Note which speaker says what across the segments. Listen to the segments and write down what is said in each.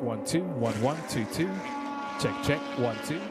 Speaker 1: 1 2 1 1 2 2. Check 1 2.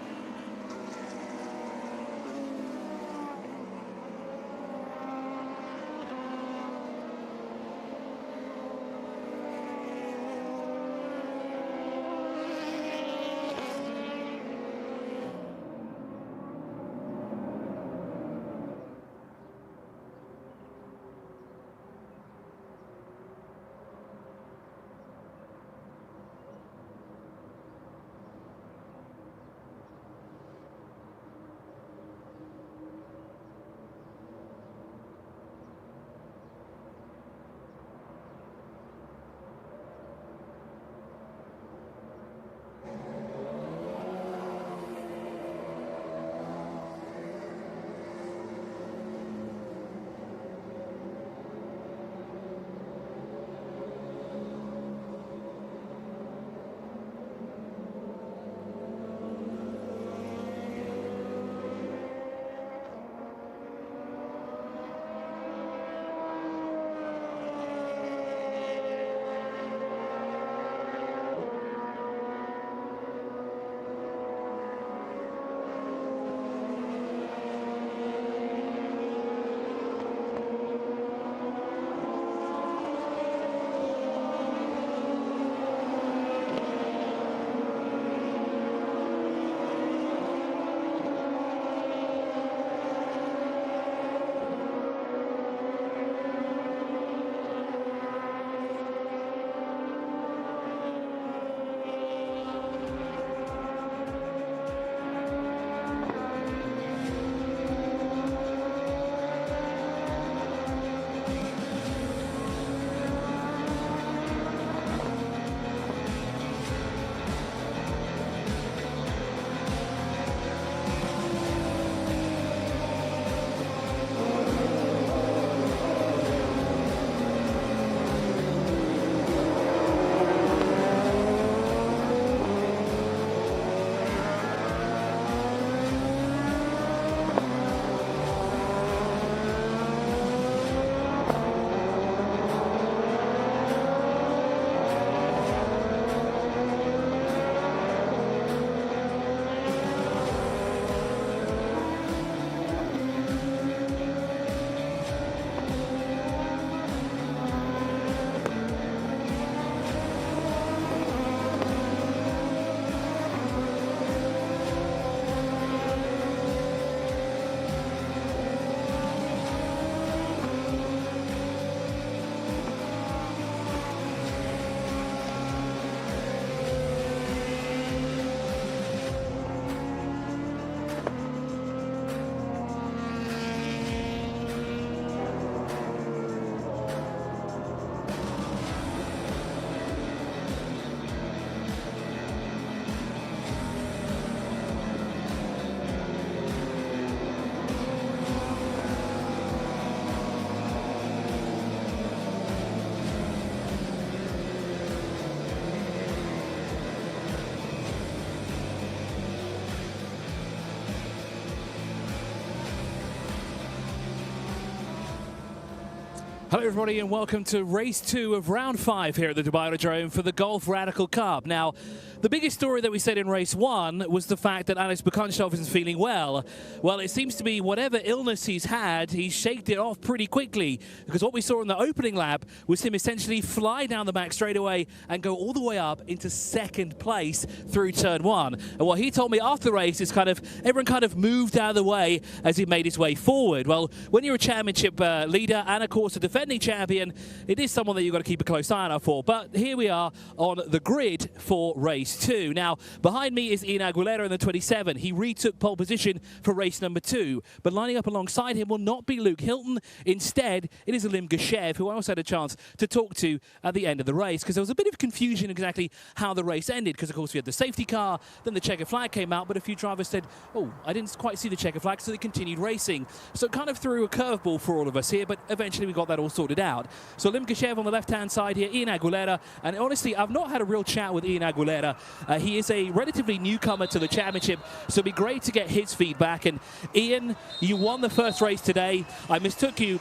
Speaker 1: Hello everybody and welcome to race 2 of round 5 here at the Dubai Autodrome for the Golf Radical Cup. Now, the biggest story that we said in race 1 was the fact that Alex Bukanshov isn't feeling well. Well, it seems to be whatever illness he's had, he's shaked it off pretty quickly, because what we saw in the opening lap was him essentially fly down the back straightaway and go all the way up into second place through turn 1. And what he told me after the race is everyone kind of moved out of the way as he made his way forward. Well, when you're a championship leader and of course a defending champion, it is someone that you've got to keep a close eye out for. But here we are on the grid for race 2. Now, behind me is Ian Aguilera in the 27. He retook pole position for race number 2. But lining up alongside him will not be Luke Hilton. Instead, it is Alim Geshev, who I also had a chance to talk to at the end of the race, because there was a bit of confusion exactly how the race ended, because of course we had the safety car, then the checker flag came out, but a few drivers said, oh, I didn't quite see the checker flag, so they continued racing. So it kind of threw a curveball for all of us here, but eventually we got that all sorted out. So Alim Geshev on the left-hand side here, Ian Aguilera, and honestly, I've not had a real chat with Ian Aguilera. He is a relatively newcomer to the championship, so it'd be great to get his feedback. And Ian, you won the first race today. I mistook you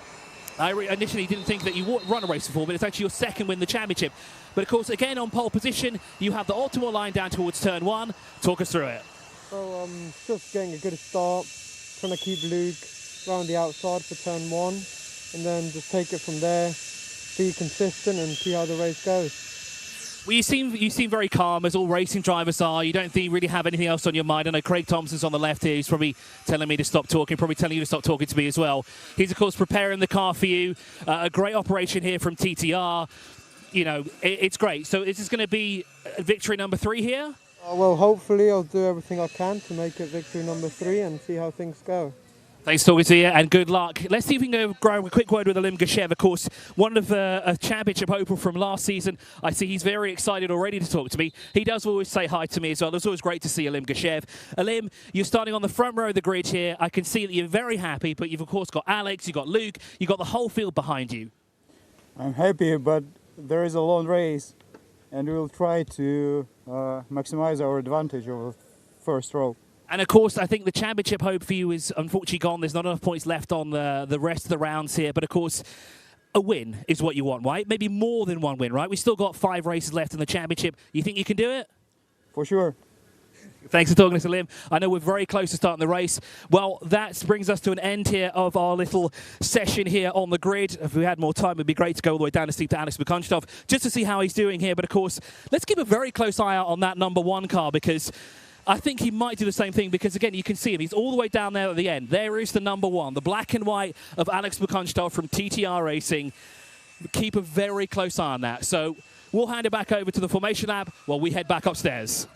Speaker 1: I initially didn't think that you would run a race before, but it's actually your second win in the championship. But of course, again on pole position, you have the optimal line down towards turn 1. Talk us through it.
Speaker 2: So just getting a good start, trying to keep Luke around the outside for turn 1, and then just take it from there, be consistent and see how the race goes.
Speaker 1: Well, you seem very calm, as all racing drivers are. You don't really have anything else on your mind. I know Craig Thompson's on the left here. He's probably telling me to stop talking, probably telling you to stop talking to me as well. He's, of course, preparing the car for you. A great operation here from TTR. You know, it's great. So is this going to be victory number 3 here?
Speaker 2: Well, hopefully I'll do everything I can to make it victory number 3 and see how things go.
Speaker 1: Thanks for talking to you, and good luck. Let's see if we can go grab a quick word with Alim Geshev, of course, one of a championship hopeful from last season. I see he's very excited already to talk to me. He does always say hi to me as well. It's always great to see Alim Geshev. Alim, you're starting on the front row of the grid here. I can see that you're very happy, but you've, of course, got Alex, you've got Luke, you've got the whole field behind you.
Speaker 3: I'm happy, but there is a long race, and we will try to maximize our advantage over first row.
Speaker 1: And, of course, I think the championship hope for you is unfortunately gone. There's not enough points left on the rest of the rounds here. But, of course, a win is what you want, right? Maybe more than one win, right? We've still got 5 races left in the championship. You think you can do it?
Speaker 3: For sure.
Speaker 1: Thanks for talking to us, Alim. I know we're very close to starting the race. Well, that brings us to an end here of our little session here on the grid. If we had more time, it would be great to go all the way down to speak to Alex Bukunchtov just to see how he's doing here. But, of course, let's keep a very close eye out on that number 1 car, because I think he might do the same thing, because, again, you can see him. He's all the way down there at the end. There is the number 1, the black and white of Alex Bukunchtov from TTR Racing. Keep a very close eye on that. So we'll hand it back over to the Formation Lab while we head back upstairs.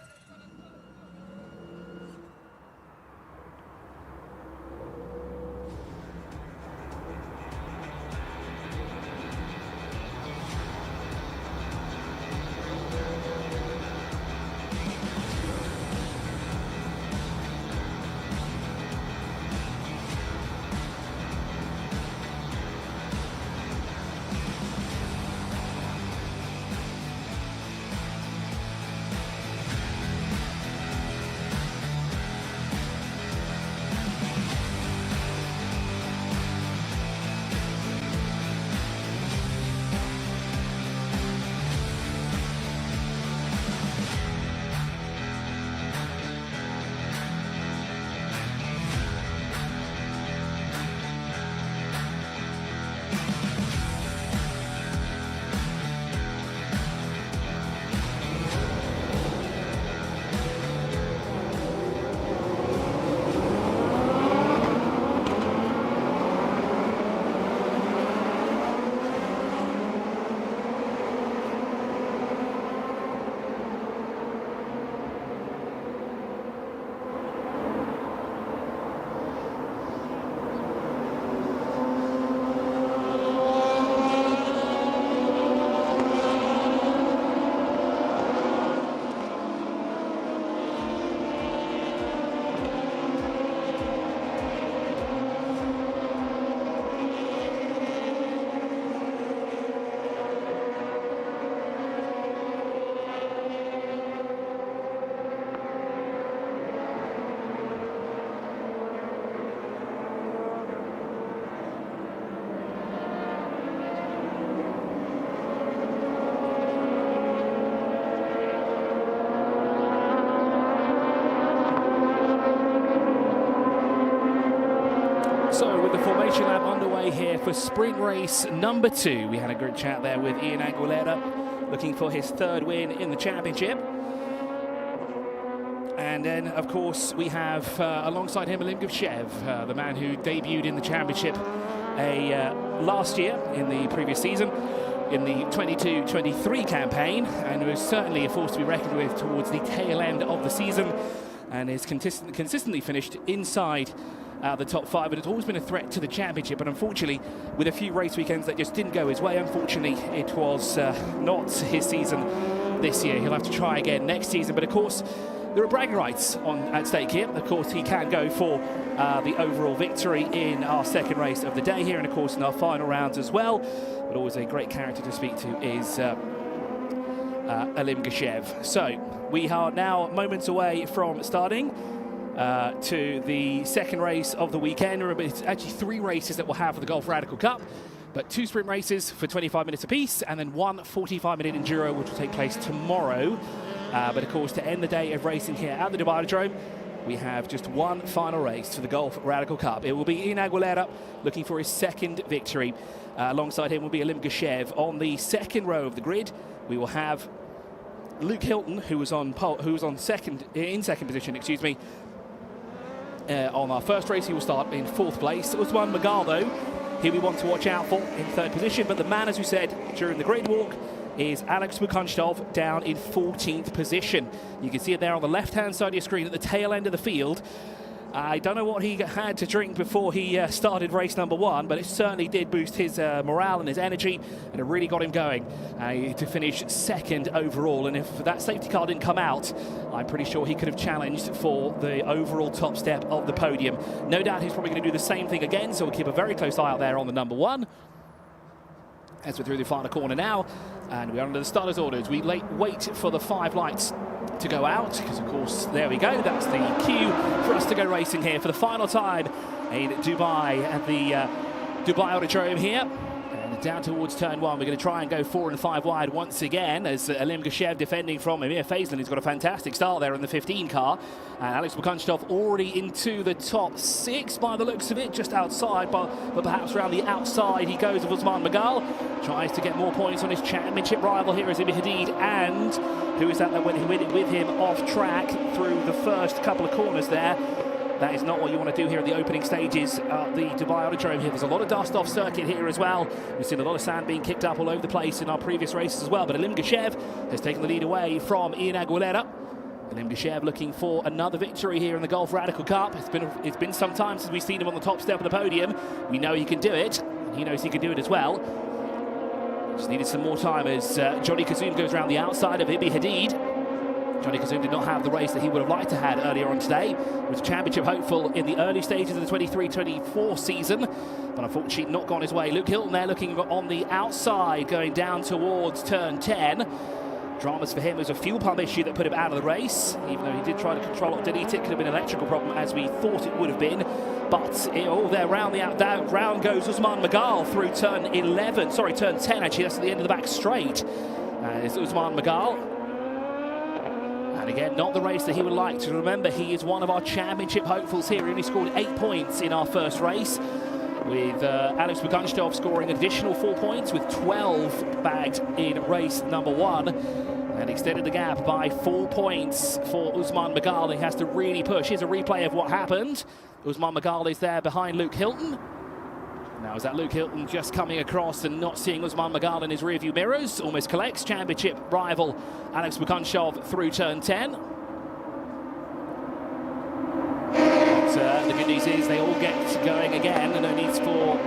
Speaker 1: So with the Formation Lab underway here for sprint race number 2, we had a good chat there with Ian Aguilera, looking for his 3rd win in the championship. And then, of course, we have alongside him Alim Geshev, the man who debuted in the championship last year in the previous season, in the 22-23 campaign, and was certainly a force to be reckoned with towards the tail end of the season, and is consistently finished inside the top 5, but it's always been a threat to the championship. But unfortunately, with a few race weekends that just didn't go his way, unfortunately, it was not his season this year. He'll have to try again next season. But of course, there are bragging rights at stake here. Of course, he can go for the overall victory in our 2nd race of the day here, and of course in our final rounds as well. But always a great character to speak to is Alim Geshev. So we are now moments away from starting to the 2nd race of the weekend. Remember, it's actually 3 races that we'll have for the Golf Radical Cup. But 2 sprint races for 25 minutes apiece, and then 1 45-minute enduro, which will take place tomorrow. But of course, to end the day of racing here at the Dubai Autodrome, we have just 1 final race for the Golf Radical Cup. It will be Ian Aguilera looking for his 2nd victory. Alongside him will be Alim Geshev. On the 2nd row of the grid, we will have Luke Hilton, who was on second position, excuse me. On our first race, he will start in 4th place. Usman Magal, though, here we want to watch out for in 3rd position. But the man, as we said during the grid walk, is Alex Mukunchtov down in 14th position. You can see it there on the left-hand side of your screen at the tail end of the field. I don't know what he had to drink before he started race number 1, but it certainly did boost his morale and his energy, and it really got him going to finish 2nd overall. And if that safety car didn't come out, I'm pretty sure he could have challenged for the overall top step of the podium. No doubt he's probably going to do the same thing again, so we'll keep a very close eye out there on the number 1. As we're through the final corner now, and we're under the starter's orders. We wait for the 5 lights to go out, because of course, there we go, that's the cue for us to go racing here for the final time in Dubai at the Dubai Autodrome here. And down towards turn 1, we're going to try and go 4 and 5 wide once again, as Alim Geshev defending from Amir Faislin, who's got a fantastic start there in the 15 car. And Alex Mukunchtov already into the top 6 by the looks of it, just outside, but perhaps around the outside he goes of Usman Magal. Tries to get more points on his championship rival here is Ibi Hadid, and who is that when he went it with him off track through the first couple of corners there. That is not what you want to do here at the opening stages of the Dubai Autodrome here. There's a lot of dust off circuit here as well. We've seen a lot of sand being kicked up all over the place in our previous races as well. But Alim Geshev has taken the lead away from Ian Aguilera. Alim Geshev looking for another victory here in the Golf Radical Cup. It's been some time since we've seen him on the top step of the podium. We know he can do it, and he knows he can do it as well. Just needed some more time as Johnny Kazoum goes around the outside of Ibi Hadid. Johnny Kazoum did not have the race that he would have liked to have had earlier on today. Was championship hopeful in the early stages of the 23-24 season, but unfortunately not gone his way. Luke Hilton there looking on the outside, going down towards turn 10. Dramas for him. It was a fuel pump issue that put him out of the race, even though he did try to control it, delete it. Could have been an electrical problem, as we thought it would have been. But there round goes Usman Magal through turn 10 actually. That's at the end of the back straight. It's Usman Magal. And again, not the race that he would like to. Remember, he is one of our championship hopefuls here. He only scored 8 points in our first race, with Alex Mukunchtov scoring an additional 4 points, with 12 bagged in race number 1, and extended the gap by 4 points for Usman Magal. He has to really push. Here's a replay of what happened. Usman Magal is there behind Luke Hilton. Now, is that Luke Hilton just coming across and not seeing Usman Magal in his rearview mirrors? Almost collects championship rival Alex Mukunchtov through turn 10. But the good news is they all get going again, and no needs for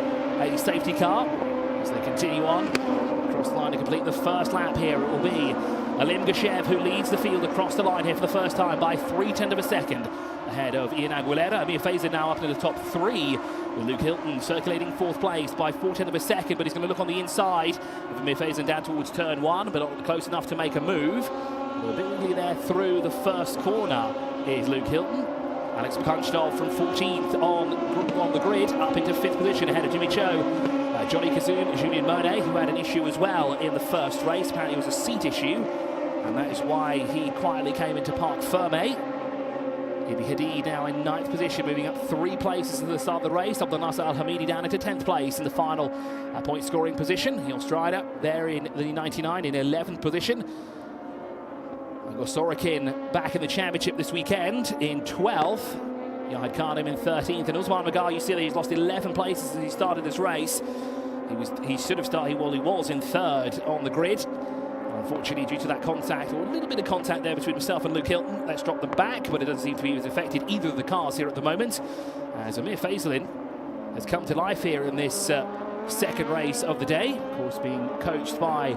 Speaker 1: a safety car as they continue on across the line to complete the first lap here. It will be Alim Geshev who leads the field across the line here for the first time by 0.3 of a second ahead of Ian Aguilera. Amir Faislin now up into the top 3, with Luke Hilton circulating 4th place by 0.4 of a second, but he's going to look on the inside of Amir Faislin down towards turn 1, but not close enough to make a move. A bit wiggly there through the first corner is Luke Hilton. Alex Mukunchtov from 14th on the grid, up into 5th position ahead of Jimmy Cho. Johnny Kazoum, Julien Monet, who had an issue as well in the first race. Apparently it was a seat issue, and that is why he quietly came into Parc Ferme. Ibi Hadid now in 9th position, moving up 3 places at the start of the race. Abdel Nasser Al Hamidi down into 10th place in the final point scoring position. Neil Strider there in the 99 in 11th position. Sorokin back in the championship this weekend in 12th. Yahid Khanim in 13th, and Usman Magal, you see that he's lost 11 places since he started this race. He should have started, well, he was in 3rd on the grid. Unfortunately, due to that contact, or a little bit of contact there between himself and Luke Hilton, let's drop them back, but it doesn't seem to be as affected either of the cars here at the moment, as Amir Faislin has come to life here in this second race of the day. Of course, being coached by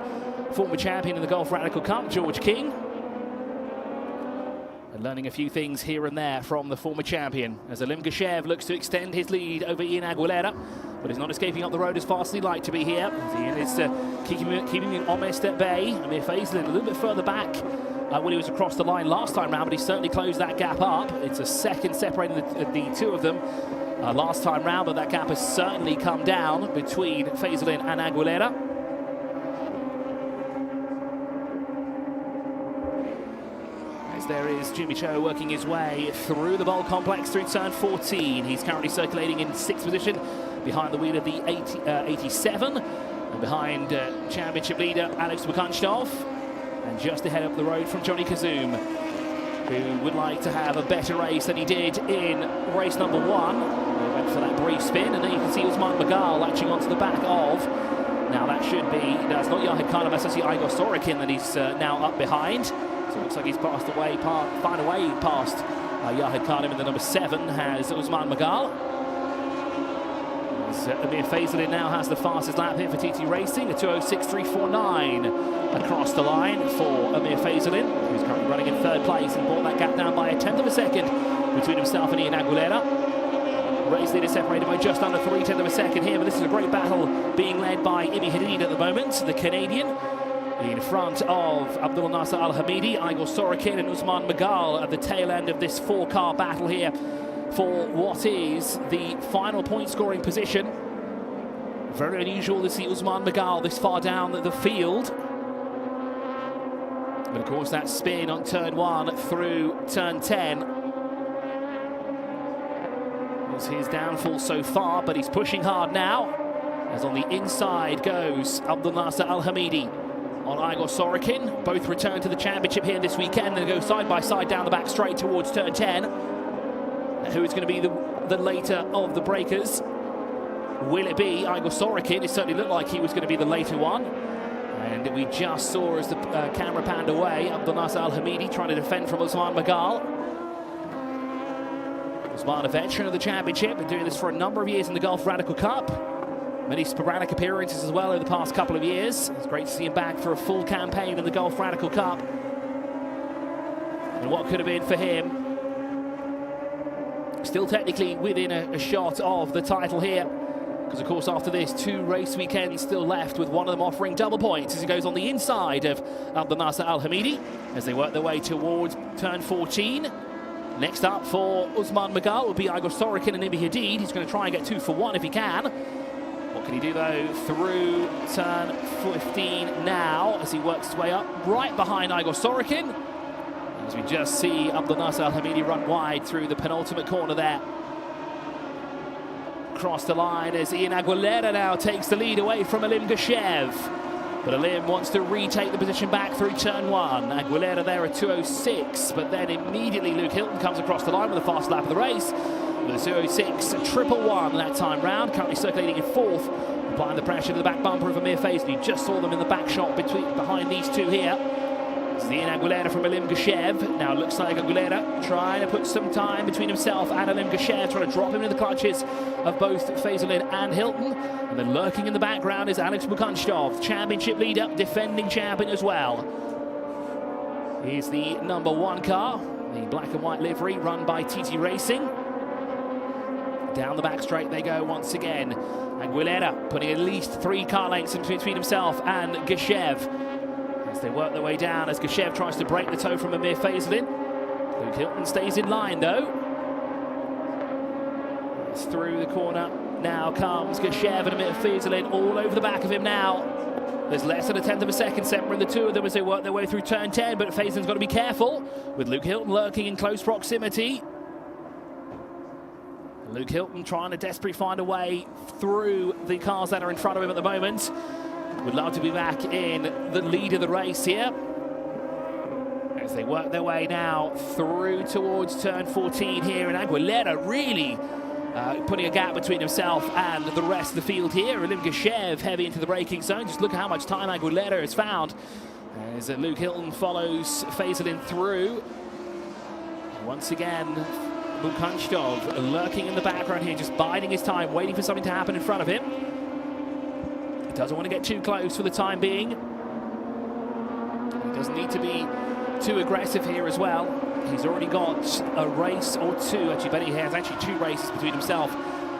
Speaker 1: former champion in the Golf Radical Cup, George King. And learning a few things here and there from the former champion, as Alim Geshev looks to extend his lead over Ian Aguilera, but he's not escaping up the road as fast as he'd like to be here. Ian is keeping him honest at bay. Amir Faislin a little bit further back when he was across the line last time round, but he certainly closed that gap up. It's a second separating the two of them. last time round, but that gap has certainly come down between Faisalin and Aguilera. As there is Jimmy Cho working his way through the bowl complex through turn 14. He's currently circulating in 6th position behind the wheel of the 87 and behind championship leader Alex Bukanstov, and just ahead up the road from Johnny Kazoum, who would like to have a better race than he did in race number 1. He went for that brief spin, and then you can see Usman Magal latching onto the back of. Now that should be, that's not Yahid Khanum, that's actually Igor Sorokin that he's now up behind. So it looks like he's passed away, find a way past Yahid Khanum, and the number 7 has Usman Magal. Amir Faisalin now has the fastest lap here for TT Racing, a 2:06.349 across the line for Amir Faisalin, who's currently running in 3rd place and brought that gap down by 1/10 of a second between himself and Ian Aguilera. Race leader separated by just under 3/10 of a second here, but this is a great battle being led by Imi Hadid at the moment, the Canadian, in front of Abdullah Nasser Al-Hamidi, Igor Sorokin and Usman Magal at the tail end of this 4-car battle here for what is the final point scoring position. Very unusual to see Usman Magal this far down the field. But of course that spin on turn 1 through turn 10 was his downfall so far, but he's pushing hard now, as on the inside goes Abdul Nasser Al-Hamidi on Igor Sorokin. Both return to the championship here this weekend and go side by side down the back straight towards turn 10. Who is going to be the later of the breakers? Will it be Igor Sorokin? It certainly looked like he was going to be the later one. And we just saw as the camera panned away, Abdul Nasser Al-Hamidi trying to defend from Usman Magal. Usman, a veteran of the championship, been doing this for a number of years in the Gulf Radical Cup. Many sporadic appearances as well over the past couple of years. It's great to see him back for a full campaign in the Gulf Radical Cup. And what could have been for him? Still technically within a shot of the title here, because of course after this 2 race weekends still left, with one of them offering double points as he goes on the inside of Abdul Nasser Al-Hamidi as they work their way towards turn 14. Next up for Usman Magal will be Igor Sorokin and Imi Hadid. He's going to try and get 2 for 1 if he can. What can he do though through turn 15 now as he works his way up right behind Igor Sorokin? As we just see Abdul Nasser Al-Hamidi run wide through the penultimate corner there. Across the line as Ian Aguilera now takes the lead away from Alim Gashev. But Alim wants to retake the position back through turn 1. Aguilera there at 2:06, but then immediately Luke Hilton comes across the line with the fast lap of the race. With a 2:06.111 that time round, currently circulating in 4th, applying the pressure to the back bumper of Amir Faisalin. You just saw them in the back shot behind these two here. It's Ian Aguilera from Alim Gashev. Now looks like Aguilera trying to put some time between himself and Alim Gashev, trying to drop him in the clutches of both Faisalin and Hilton. And then lurking in the background is Alex Bukanstov, championship leader, defending champion as well. Here's the number 1 car, the black and white livery run by TT Racing. Down the back straight they go once again. Aguilera putting at least 3 car lengths in between himself and Gashev as they work their way down, as Gashev tries to break the toe from Amir Faisalin. Luke Hilton stays in line though. It's through the corner. Now comes Gashev and Amir Faisalin all over the back of him now. There's less than a 1/10 of a second separating the two of them as they work their way through turn 10, but Faisalin's got to be careful with Luke Hilton lurking in close proximity. Luke Hilton trying to desperately find a way through the cars that are in front of him at the moment. Would love to be back in the lead of the race here, as they work their way now through towards turn 14 here. And Aguilera really putting a gap between himself and the rest of the field here. Alim Gashev heavy into the braking zone. Just look at how much time Aguilera has found as Luke Hilton follows Faisalin through. Once again, Bukanstov lurking in the background here, just biding his time, waiting for something to happen in front of him. He doesn't want to get too close for the time being. He doesn't need to be too aggressive here as well. He's already got a race or 2, actually, but he has actually 2 races between himself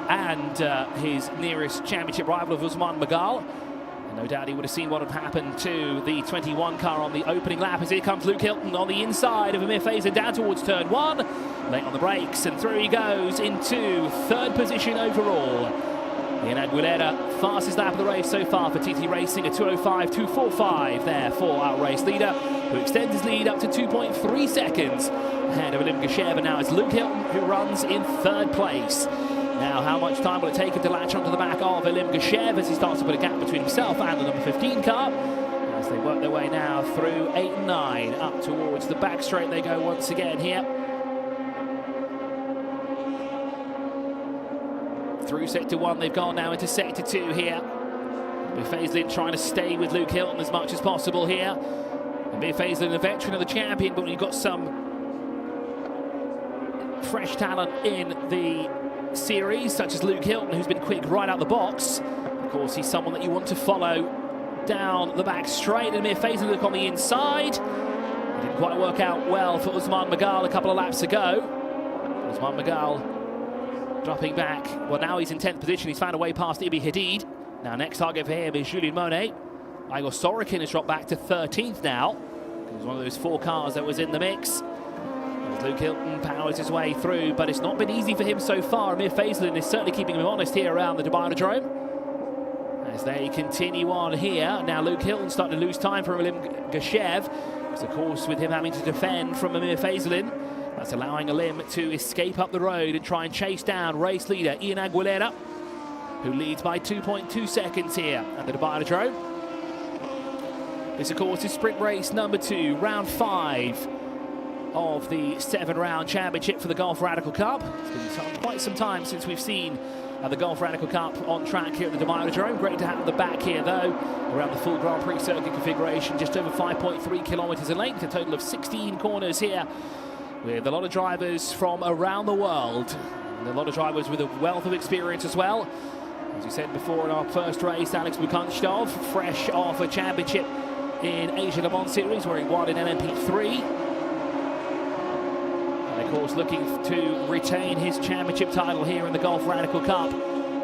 Speaker 1: and his nearest championship rival of Usman Magal. And No doubt he would have seen what had happened to the 21 car on the opening lap, as here comes Luke Hilton on the inside of Amir Faisalin down towards turn 1. Late on the brakes, and through he goes into third position overall. Ian Aguilera, fastest lap of the race so far for TT Racing, a 2:05.245 there for our race leader, who extends his lead up to 2.3 seconds ahead of Olim Geshev. And now it's Luke Hilton who runs in third place. Now, how much time will it take him to latch onto the back of Olim Geshev as he starts to put a gap between himself and the number 15 car? As they work their way now through 8 and 9, up towards the back straight they go once again here. Through sector 1, they've gone now into sector 2 here. Amir Faisalin trying to stay with Luke Hilton as much as possible here. Amir Faisalin, a veteran of the champion, but when you've got some fresh talent in the series, such as Luke Hilton, who's been quick right out the box, of course he's someone that you want to follow down the back straight. And Amir Faisalin look on the inside. It didn't quite work out well for Usman Magal a couple of laps ago. Usman Magal dropping back. Well, now he's in 10th position. He's found a way past Ibi Hadid. Now, next target for him is Julien Monet. Igor Sorokin has dropped back to 13th now. He was one of those 4 cars that was in the mix. As Luke Hilton powers his way through, but it's not been easy for him so far. Amir Faisalin is certainly keeping him honest here around the Dubai Autodrome. As they continue on here, now Luke Hilton starting to lose time for Olim Geshev. It's of course with him having to defend from Amir Faisalin. That's allowing Olim to escape up the road and try and chase down race leader Ian Aguilera, who leads by 2.2 seconds here at the Dubai Autodrome. This, of course, is sprint race number 2, round 5 of the 7-round championship for the Golf Radical Cup. It's been quite some time since we've seen the Golf Radical Cup on track here at the Dubai Autodrome. Great to have the back here, though, around the full Grand Prix circuit configuration, just over 5.3 kilometres in length, a total of 16 corners here, with a lot of drivers from around the world, and a lot of drivers with a wealth of experience as well. As we said before in our first race, Alex Bukanstov, fresh off a championship in Asia Le Mans Series, where he won in LMP3. And of course, looking to retain his championship title here in the Golf Radical Cup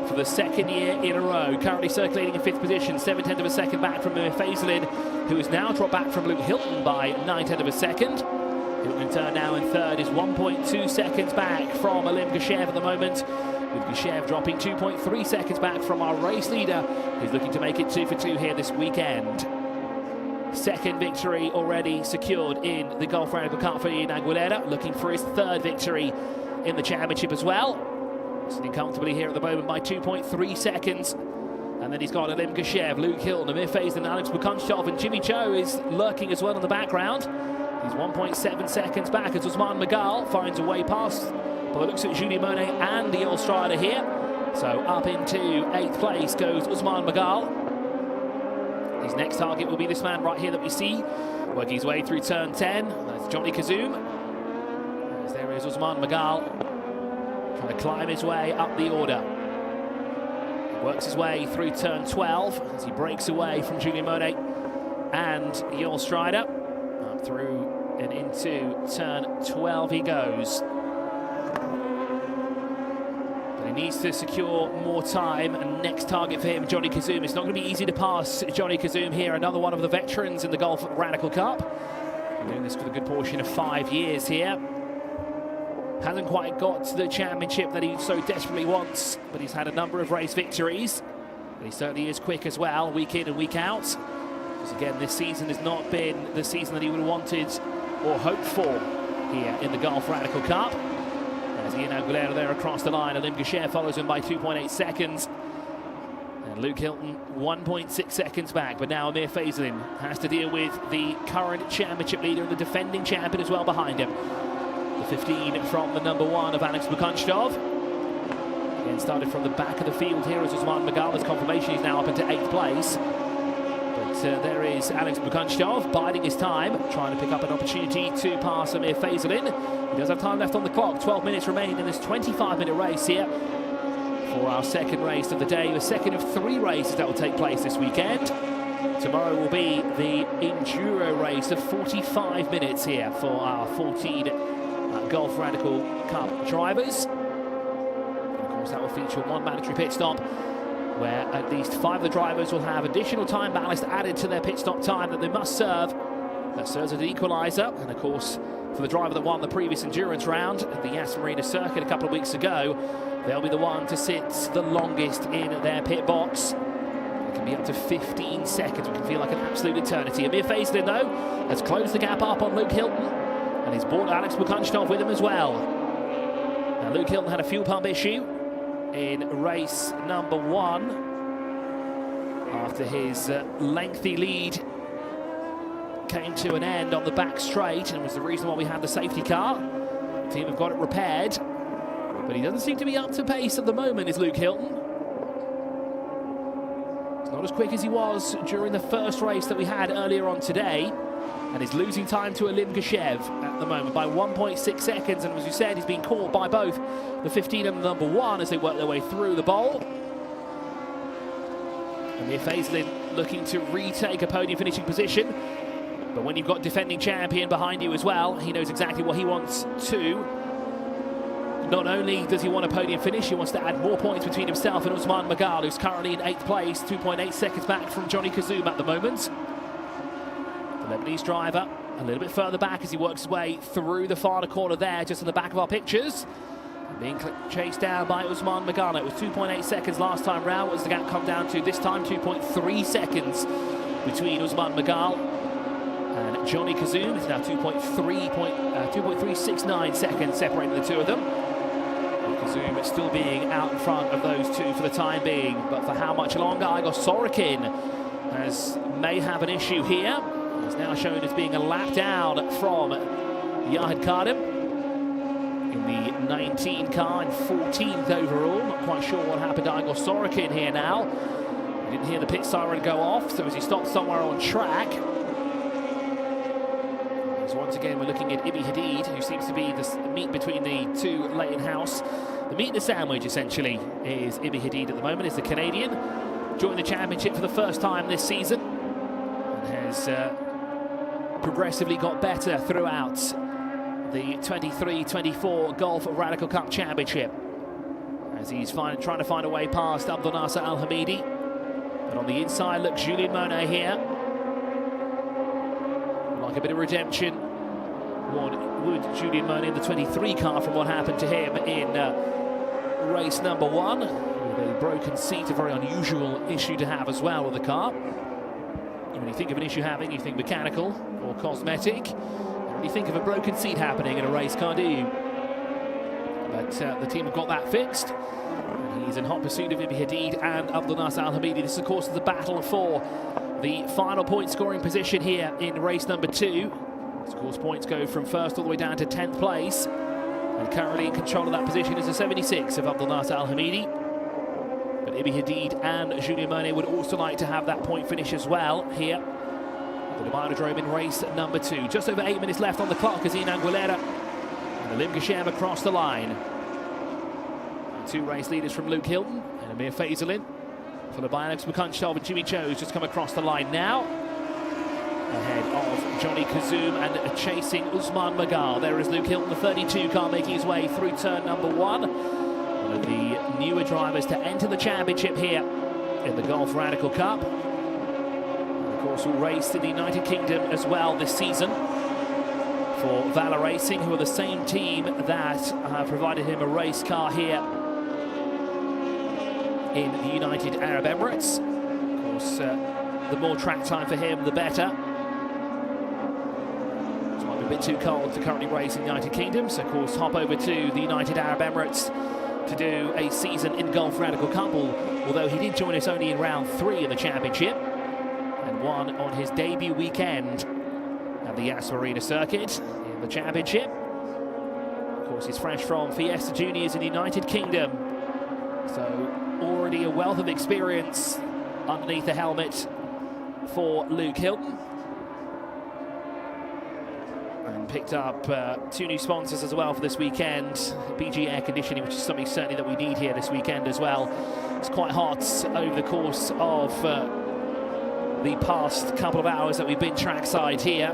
Speaker 1: for the 2nd year in a row. Currently circulating in 5th position, 7/10 of a second back from Amir Faisalin, who has now dropped back from Luke Hilton by 9/10 of a second. Hilton in turn now in 3rd is 1.2 seconds back from Olim Geshev at the moment, with Geshev dropping 2.3 seconds back from our race leader, who's looking to make it 2 for 2 here this weekend. 2nd victory already secured in the Golf Radical Cup for Ian Aguilera, looking for his 3rd victory in the championship as well. Sitting comfortably here at the moment by 2.3 seconds. And then he's got Olim Geshev, Luke Hilton, Amir Faisalin, Alex Bukanstov, and Jimmy Cho is lurking as well in the background. He's 1.7 seconds back as Usman Magal finds a way past, by the looks at Julien Monet and the All-Strider here. So up into 8th place goes Usman Magal. His next target will be this man right here that we see, working his way through turn 10. That's Johnny Kazoum. As there is Usman Magal, trying to climb his way up the order. He works his way through turn 12 as he breaks away from Julien Monet and the All-Strider. Up through and into turn 12 he goes. But he needs to secure more time, and next target for him, Johnny Kazoum. It's not going to be easy to pass Johnny Kazoum here, another one of the veterans in the Golf Radical Cup. Been doing this for a good portion of 5 years here. Hasn't quite got to the championship that he so desperately wants, but he's had a number of race victories. But he certainly is quick as well, week in and week out. Again, this season has not been the season that he would have wanted or hoped for here in the Golf Radical Cup. As Ian Aguilera there across the line, Olim Geshev follows him by 2.8 seconds. And Luke Hilton 1.6 seconds back, but now Amir Faisalin has to deal with the current championship leader and the defending champion as well behind him. The 15 from the number 1 of Alex Bukanstov. Again, started from the back of the field here as Usman Magal. His confirmation is now up into 8th place. There is Alex Bukanstov biding his time, trying to pick up an opportunity to pass Amir Faisalin. He does have time left on the clock. 12 minutes remain in this 25-minute race here for our 2nd race of the day, the 2nd of 3 races that will take place this weekend. Tomorrow will be the enduro race of 45 minutes here for our 14 Golf Radical Cup drivers. And of course, that will feature 1 mandatory pit stop where at least 5 of the drivers will have additional time ballast added to their pit stop time that they must serve. That serves as an equaliser, and of course, for the driver that won the previous endurance round at the Yas Marina circuit a couple of weeks ago, they'll be the one to sit the longest in their pit box. It can be up to 15 seconds, which can feel like an absolute eternity. Amir Faisalin, though, has closed the gap up on Luke Hilton, and he's brought Alex Bukunchov with him as well. Now, Luke Hilton had a fuel pump issue in race number 1 after his lengthy lead came to an end on the back straight, and was the reason why we had the safety car. The team have got it repaired, but he doesn't seem to be up to pace at the moment, is Luke Hilton. He's not as quick as he was during the first race that we had earlier on today, and he's losing time to Alim Geshev at the moment by 1.6 seconds, and as you said, he's been caught by both the 15 and the number 1 as they work their way through the bowl. Amir Faisalin looking to retake a podium finishing position, but when you've got defending champion behind you as well, he knows exactly what he wants to. Not only does he want a podium finish, he wants to add more points between himself and Ousmane Magal, who's currently in 8th place, 2.8 seconds back from Johnny Kazoum at the moment. The Lebanese driver a little bit further back as he works his way through the farther corner there, just in the back of our pictures. Being chased down by Ousmane Magal. It was 2.8 seconds last time round. What does the gap come down to this time? 2.3 seconds between Ousmane Magal and Johnny Kazoum. It's now 2.369 seconds separating the two of them. Kazoum still being out in front of those two for the time being, but for how much longer? Igor Sorokin may have an issue here. He's now shown as being a lap down from Yahid Kadim in the 19 car and 14th overall. Not quite sure what happened to Igor Sorokin here now. We didn't hear the pit siren go off, so as he stopped somewhere on track. So once again, we're looking at Ibi Hadid, who seems to be the meat between the two late in house. The meat in the sandwich, essentially, is Ibi Hadid at the moment, is the Canadian. Joined the championship for the first time this season, and has progressively got better throughout the 23-24 Golf Radical Cup Championship, as he's trying to find a way past Abdel Nasser Al Hamidi. But on the inside, look, Julien Monet here. Like a bit of redemption. Would Julien Monet in the 23 car from what happened to him in race number 1. With a broken seat, a very unusual issue to have as well with the car. And when you think of an issue having, you think mechanical or cosmetic. When you think of a broken seat happening in a race car, do you? But the team have got that fixed. And he's in hot pursuit of Ibi Hadid and Abdel Nasser Al Hamidi. This, of course, is the battle for the final point scoring position here in race number 2. Of course, points go from first all the way down to 10th place. And currently in control of that position is the 76 of Abdel Nasser Al Hamidi. But Ibi Hadid and Julien Monet would also like to have that point finish as well here at the Autodrome in race number 2. Just over 8 minutes left on the clock as Ian Anguilera and Alim Geshev across the line. 2 race leaders from Luke Hilton and Amir Faisalin, followed by Alex Bukunchov and Jimmy Cho's just come across the line now. Ahead of Johnny Kazoum and chasing Ousmane Magal. There is Luke Hilton, the 32 car, making his way through turn number 1. One of the newer drivers to enter the championship here in the Golf Radical Cup. And of course, will race in the United Kingdom as well this season for Valor Racing, who are the same team that have provided him a race car here in the United Arab Emirates. Of course, the more track time for him, the better. A bit too cold to currently race in the United Kingdom, so of course hop over to the United Arab Emirates to do a season in Golf Radical Cup, although he did join us only in round 3 in the championship and won on his debut weekend at the Yas Marina circuit in the championship. Of course, he's fresh from Fiesta Juniors in the United Kingdom, so already a wealth of experience underneath the helmet for Luke Hilton. And picked up 2 new sponsors as well for this weekend. BG Air Conditioning, which is something certainly that we need here this weekend as well. It's quite hot over the course of the past couple of hours that we've been trackside here.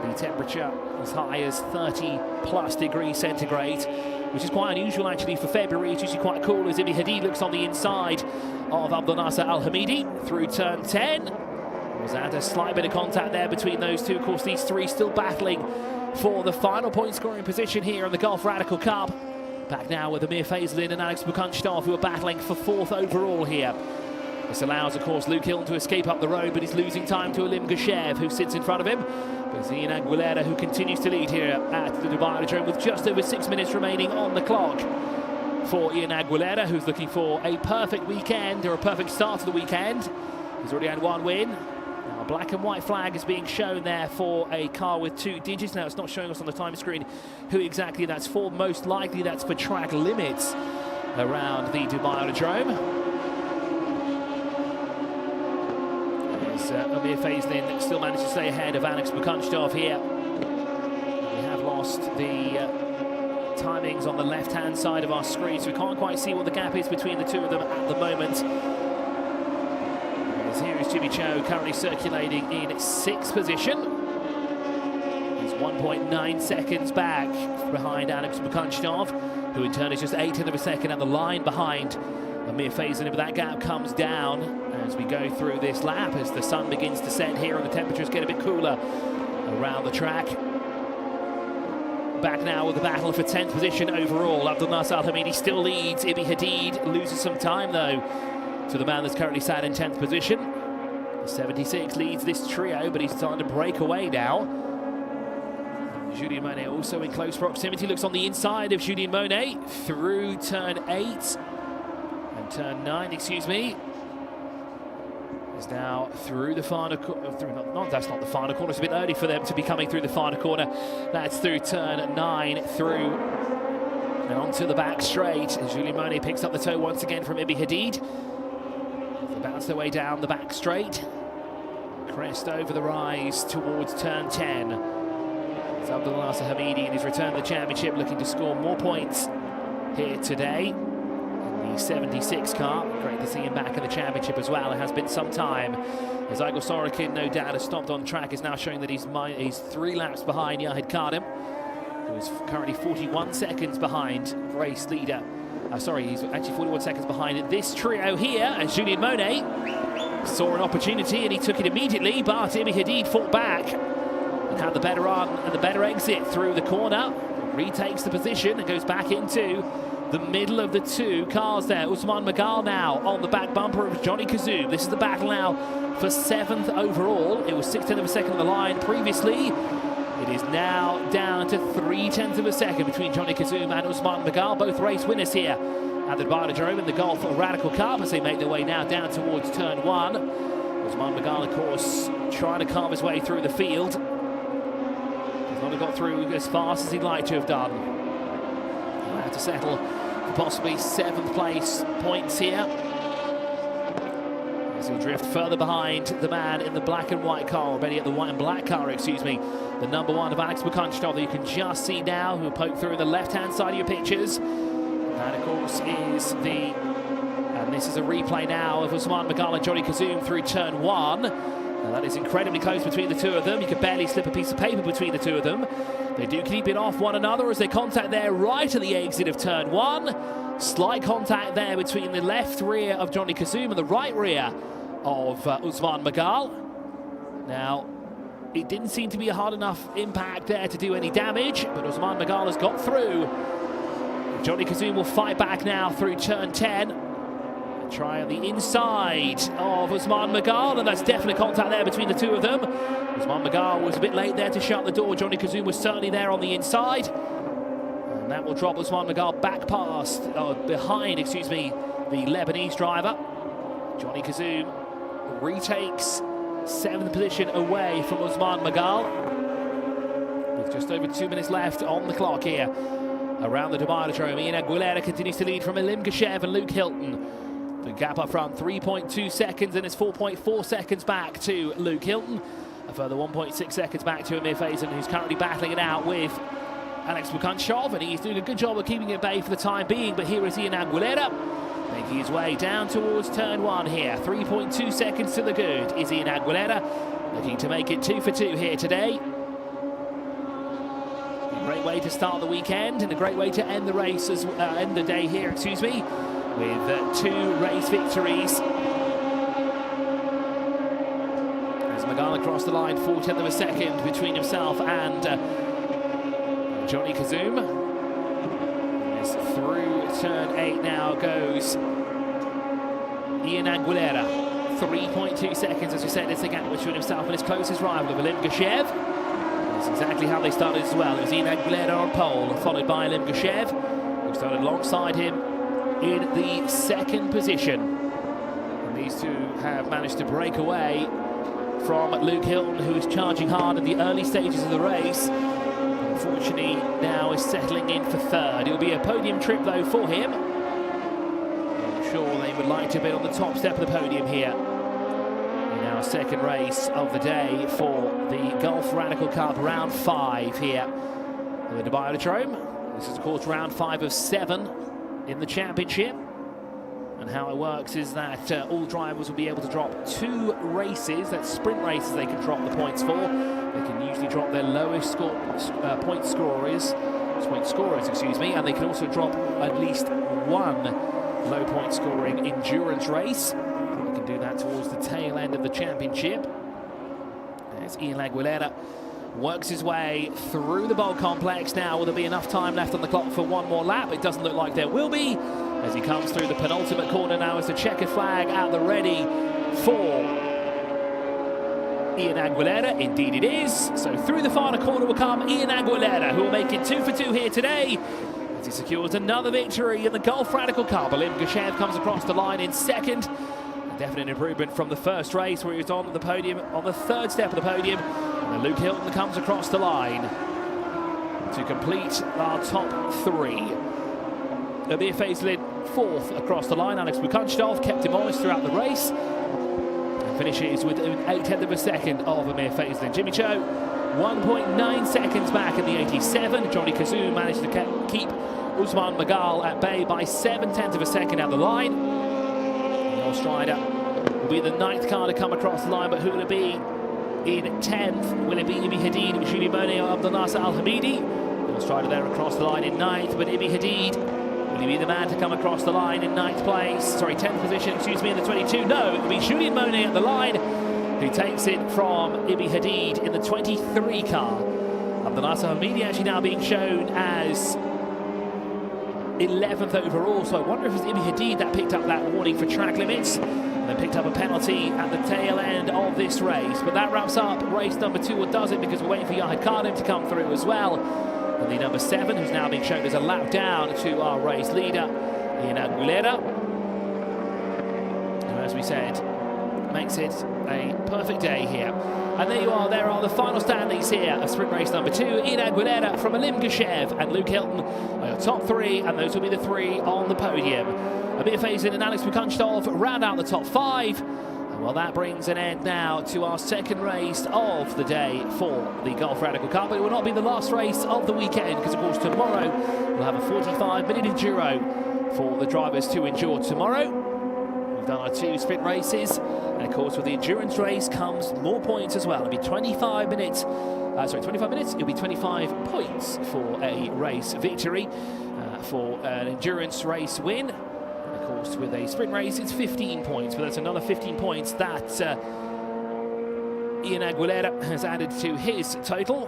Speaker 1: The temperature as high as 30+ degrees centigrade. which is quite unusual actually for February. It's usually quite cool as Ibi Hadid looks on the inside of Abdel Nasser Al Hamidi through turn 10. Was at a slight bit of contact there between those two. Of course, these three still battling for the final point scoring position here in the Gulf Radical Cup. Back now with Amir Faisalin and Alex Bukunchtov, who are battling for 4th overall here. This allows, of course, Luke Hilton to escape up the road, but he's losing time to Alim Gashev, who sits in front of him. But it's Ian Aguilera who continues to lead here at the Dubai Autodrome with just over 6 minutes remaining on the clock. For Ian Aguilera, who's looking for a perfect weekend, or a perfect start to the weekend. He's already had one win. Now, a black and white flag is being shown there for a car with 2 digits. Now, it's not showing us on the time screen who exactly that's for. Most likely that's for track limits around the Dubai Autodrome. Amir Faisalin still managed to stay ahead of Alex Bukunchtov here. We have lost the timings on the left-hand side of our screen, so we can't quite see what the gap is between the two of them at the moment. As here is Jimmy Cho currently circulating in 6th position. He's 1.9 seconds back behind Alex Bukunchtov, who in turn is just 1/8 of a second at the line behind Amir Faisalin, but that gap comes down as we go through this lap, as the sun begins to set here and the temperatures get a bit cooler around the track. Back now with the battle for 10th position overall. Abdel Nasser Al Hamidi still leads. Ibi Hadid loses some time though to the man that's currently sat in 10th position. The 76 leads this trio, but he's starting to break away now. Julien Monet also in close proximity, looks on the inside of Julien Monet through turn 8 and turn 9, excuse me. Is now through the final corner. That's not the final corner. It's a bit early for them to be coming through the final corner. That's through turn 9, through and onto the back straight. And Julien Monet picks up the toe once again from Ibi Hadid. They bounce their way down the back straight. Crest over the rise towards turn 10. It's Abdel Nasser Hamidi in his return to the championship, looking to score more points here today. 76 car. Great to see him back in the championship as well. It has been some time. As Igor Sorokin, no doubt, has stopped on track, is now showing that he's 3 laps behind Yahid Kardim, who is currently 41 seconds behind race leader. He's actually 41 seconds behind this trio here, and Julien Monet saw an opportunity and he took it immediately, but Ibi Hadid fought back and had the better run and the better exit through the corner. Retakes the position and goes back into the middle of the 2 cars there. Ousmane Magal now on the back bumper of Johnny Kazoum. This is the battle now for 7th overall. It was 1/6 of a second on the line previously. It is now down to 3/10 of a second between Johnny Kazoum and Ousmane Magal, both race winners here at the Dubai Autodrome in the Gulf Radical Cup, as they make their way now down towards turn 1. Ousmane Magal, of course, trying to carve his way through the field. He's not got through as fast as he'd like to have done. He'll have to settle for possibly 7th place points here, as he'll drift further behind the man in the black and white car, or better yet, the white and black car, excuse me. The number 1 of Alex Bukunchtov that you can just see now, who'll poke through the left-hand side of your pictures. That, of course, is the... And this is a replay now of Ousmane Magal and Johnny Kazoum through turn 1. Now that is incredibly close between the two of them. You could barely slip a piece of paper between the two of them. They do keep it off one another as they contact there right at the exit of turn 1. Slight contact there between the left rear of Johnny Kazoum and the right rear of Ousmane Magal. Now, it didn't seem to be a hard enough impact there to do any damage, but Ousmane Magal has got through. Johnny Kazoum will fight back now through turn 10. Try on the inside of Ousmane Magal, and that's definite contact there between the two of them. Ousmane Magal was a bit late there to shut the door. Johnny Kazoum was certainly there on the inside. And that will drop Ousmane Magal back past, behind, excuse me, the Lebanese driver. Johnny Kazoum retakes 7th position away from Ousmane Magal, with just over 2 minutes left on the clock here around the Dubai Autodrome. Ian Aguilera continues to lead from Alim Gashev and Luke Hilton. The gap up front, 3.2 seconds, and it's 4.4 seconds back to Luke Hilton. A further 1.6 seconds back to Amir Faisalin, who's currently battling it out with Alex Bukunchtov, and he's doing a good job of keeping it at bay for the time being. But here is Ian Aguilera making his way down towards turn 1 here. 3.2 seconds to the good is Ian Aguilera, looking to make it 2 for 2 here today. great way to start the weekend and a great way to end the race, end the day here, excuse me, with 2 race victories. As Magal across the line, 0.4 of a second between himself and Johnny Kazoom. As through turn 8 now goes Ian Aguilera. 3.2 seconds, as we said, is the gap between himself and his closest rival, Valim Gashev. That's exactly how they started as well. It was Ian Aguilera on pole, followed by Valim Gashev, who started alongside him in the 2nd position. And these two have managed to break away from Luke Hilton, who is charging hard in the early stages of the race. Unfortunately, now is settling in for 3rd. It'll be a podium trip, though, for him. I'm sure they would like to be on the top step of the podium here in our 2nd race of the day for the Gulf Radical Cup, round 5 here at the Dubai Autodrome. This is, of course, round 5 of 7 in the championship. And how it works is that all drivers will be able to drop 2 races, that's sprint races they can drop the points for. They can usually drop their lowest point scorers, and they can also drop at least 1 low point scoring endurance race. They can do that towards the tail end of the championship. As Ian Aguilera works his way through the bowl complex now. Will there be enough time left on the clock for 1 more lap? It doesn't look like there will be, as he comes through the penultimate corner now as the checkered flag at the ready for Ian Aguilera. Indeed it is. So through the final corner will come Ian Aguilera, who will make it 2 for 2 here today, as he secures another victory in the Gulf Radical Cup. Valim Gashev comes across the line in 2nd. A definite improvement from the 1st race, where he was on the podium, on the 3rd step of the podium. And Luke Hilton comes across the line to complete our top 3. Amir Faisalin 4th across the line. Alex Bukanchdov kept him honest throughout the race and finishes with 0.8 of a second of Amir Faisalin. Jimmy Cho 1.9 seconds back in the 87. Johnny Kazoom managed to keep Usman Magal at bay by 0.7 of a second out the line. The Austrider will be the 9th car to come across the line, but who will it be in 10th? Will it be Ibi Hadid, Julie Mone, or Abdel Nasser Al Hamidi? The Austrider there across the line in 9th, but Ibi Hadid, will he be the man to come across the line in 10th position, excuse me, in the 22? No, it will be Julian Mone at the line, who takes it from Ibi Hadid in the 23 car. Abdel Nasser Hamidi actually now being shown as 11th overall, so I wonder if it's Ibi Hadid that picked up that warning for track limits and then picked up a penalty at the tail end of this race. But that wraps up race number 2, or does it, because we're waiting for Yahid Khadim to come through as well. And the number 7, who's now being shown as a lap down to our race leader, Ian Aguilera. And as we said, makes it a perfect day here. And there you are, there are the final standings here of sprint race number 2. Ian Aguilera from Valim Gashev and Luke Hilton are your top 3, and those will be the 3 on the podium. Amir Faisalin and Alex Bukanchdov round out the top 5. And well, that brings an end now to our 2nd race of the day for the Gulf Radical Cup. But it will not be the last race of the weekend, because of course tomorrow we'll have a 45-minute enduro for the drivers to endure tomorrow. We've done our 2 sprint races, and of course with the endurance race comes more points as well. It'll be 25 minutes, it'll be 25 points for a race victory, for an endurance race win. And of course with a sprint race it's 15 points, but that's another 15 points that Ian Aguilera has added to his total.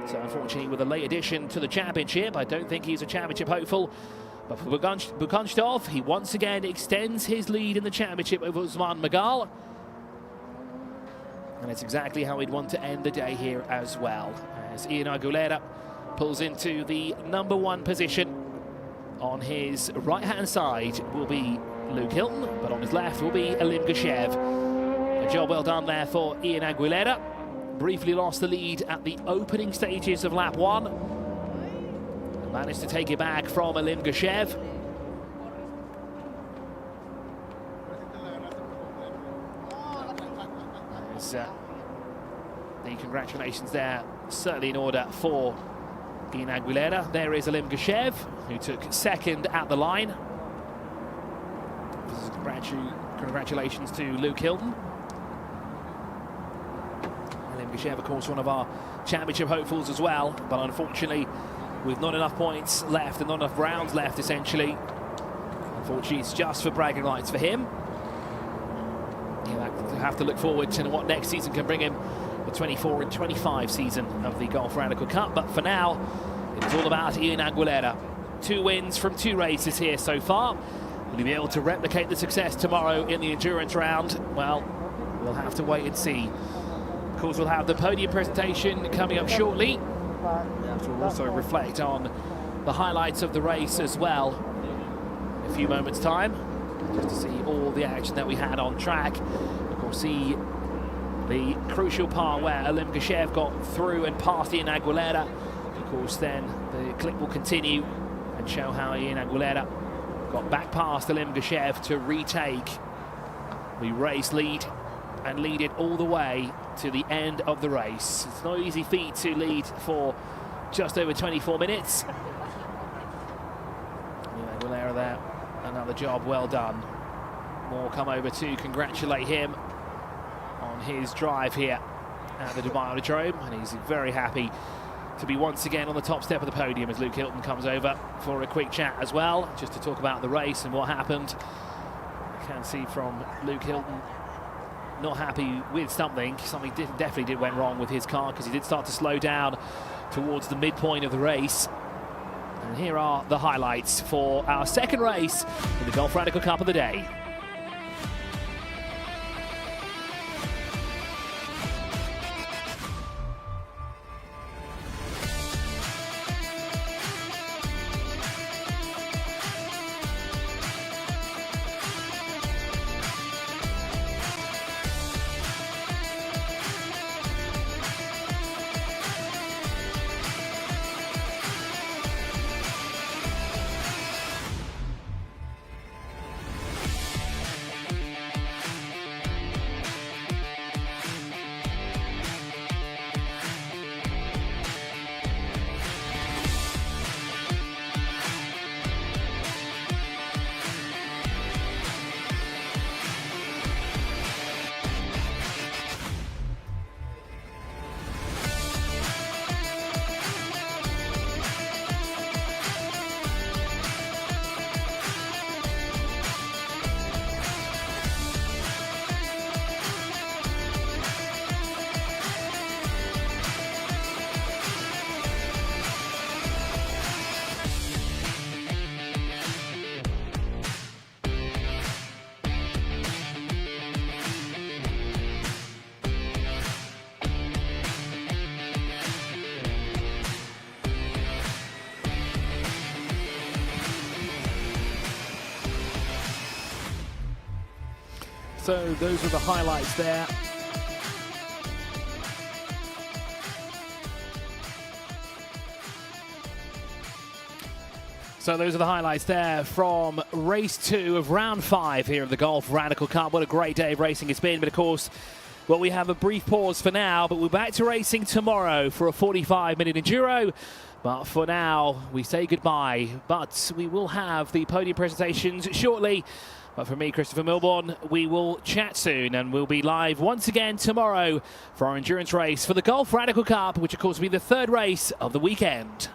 Speaker 1: So unfortunately with a late addition to the championship, I don't think he's a championship hopeful. But for Bukanchdov, he once again extends his lead in the championship over Usman Magal. And it's exactly how we'd want to end the day here as well, as Ian Aguilera pulls into the number 1 position. On his right-hand side will be Luke Hilton, but on his left will be Valim Gashev. A job well done there for Ian Aguilera. Briefly lost the lead at the opening stages of lap 1. Managed to take it back from Valim Gashev. The congratulations there, certainly in order for Ian Aguilera. There is Valim Gashev, who took 2nd at the line. This is congratulations to Luke Hilton. Valim Gishev, of course, one of our championship hopefuls as well, but unfortunately, with not enough points left and not enough rounds left, essentially, unfortunately, it's just for bragging rights for him. He'll have to look forward to what next season can bring him, the 24 and 25 season of the Golf Radical Cup. But for now, it's all about Ian Aguilera. 2 wins from 2 races here so far. Will he be able to replicate the success tomorrow in the endurance round? Well, we'll have to wait and see. Of course, we'll have the podium presentation coming up shortly. We'll also reflect on the highlights of the race as well in a few moments' time, just to see all the action that we had on track. Of course, see the crucial part where Alim Gishev got through and past Ian Aguilera. Of course, then the clip will continue and show how Ian Aguilera got back past Alim Gishev to retake the race lead and lead it all the way to the end of the race. It's no easy feat to lead for just over 24 minutes. Ian Aguilera there, another job well done. More come over to congratulate him on his drive here at the Dubai Autodrome, and he's very happy to be once again on the top step of the podium as Luke Hilton comes over for a quick chat as well, just to talk about the race and what happened. I can see from Luke Hilton not happy with something. Something definitely went wrong with his car, because he did start to slow down towards the midpoint of the race. And here are the highlights for our second race in the Golf Radical Cup of the day. So those are the highlights there. So those are the highlights there from race 2 of round 5 here of the Golf Radical Cup. What a great day of racing it's been. But of course, well, we have a brief pause for now, but we're back to racing tomorrow for a 45-minute enduro. But for now, we say goodbye. But we will have the podium presentations shortly. But for me, Christopher Milbourne, we will chat soon, and we'll be live once again tomorrow for our endurance race for the Golf Radical Cup, which of course will be the 3rd race of the weekend.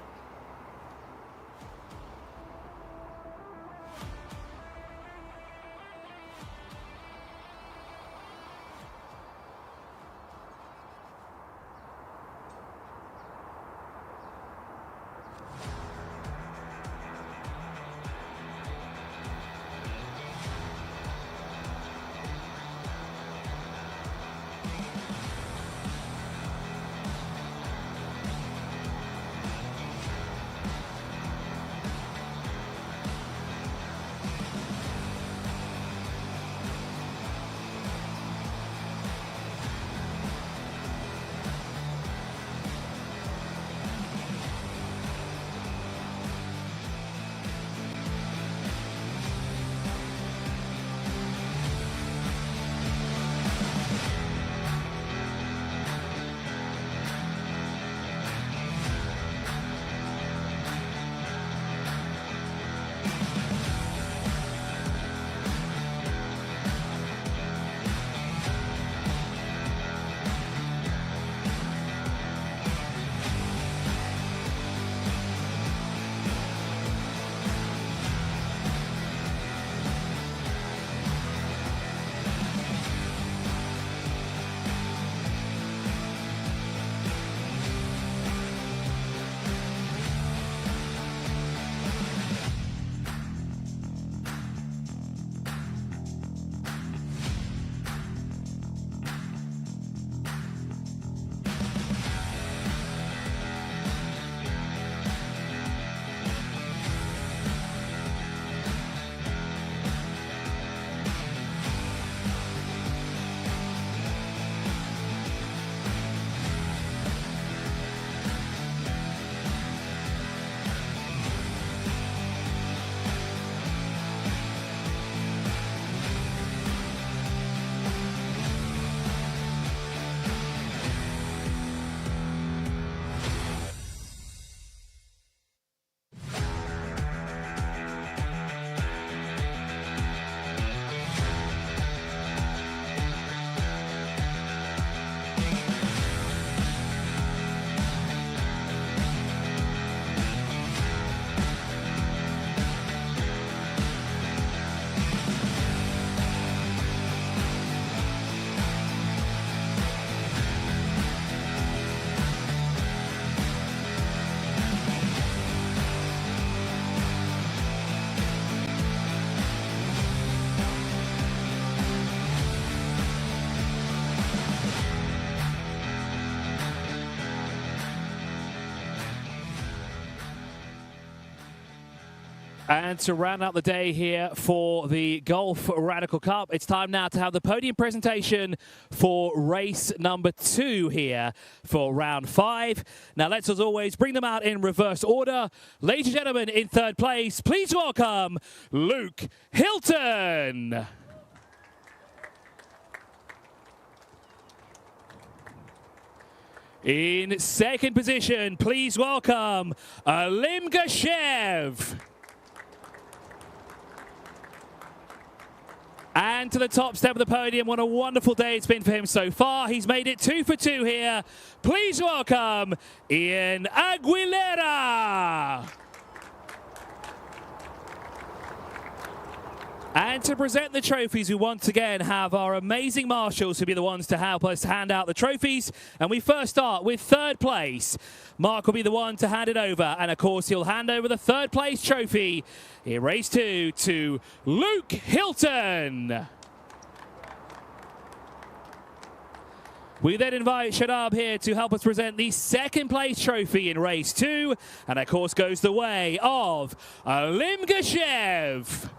Speaker 1: And to round out the day here for the Golf Radical Cup, it's time now to have the podium presentation for race number 2 here for round 5. Now let's, as always, bring them out in reverse order. Ladies and gentlemen, in third place, please welcome Luke Hilton. In second position, please welcome Alim Gashev. And to the top step of the podium, what a wonderful day it's been for him so far. He's made it 2 for 2 here. Please welcome Ian Aguilera. And to present the trophies, we once again have our amazing marshals who'll be the ones to help us hand out the trophies. And we first start with third place. Mark will be the one to hand it over. And of course, he'll hand over the third place trophy in race 2 to Luke Hilton. We then invite Shadab here to help us present the second place trophy in race 2. And of course, goes the way of Alim Gashev.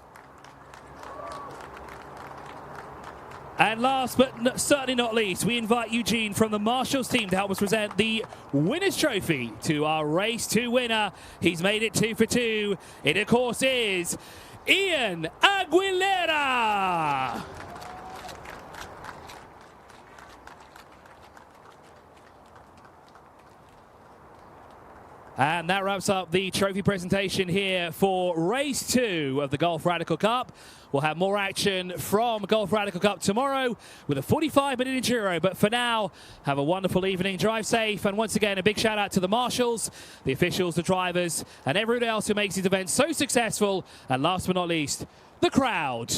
Speaker 1: And last but certainly not least, we invite Eugene from the Marshals team to help us present the winner's trophy to our race 2 winner. He's made it 2 for 2. It, of course, is Ian Aguilera. And that wraps up the trophy presentation here for race 2 of the Golf Radical Cup. We'll have more action from Golf Radical Cup tomorrow with a 45-minute enduro. But for now, have a wonderful evening. Drive safe. And once again, a big shout out to the marshals, the officials, the drivers, and everyone else who makes these events so successful. And last but not least, the crowd.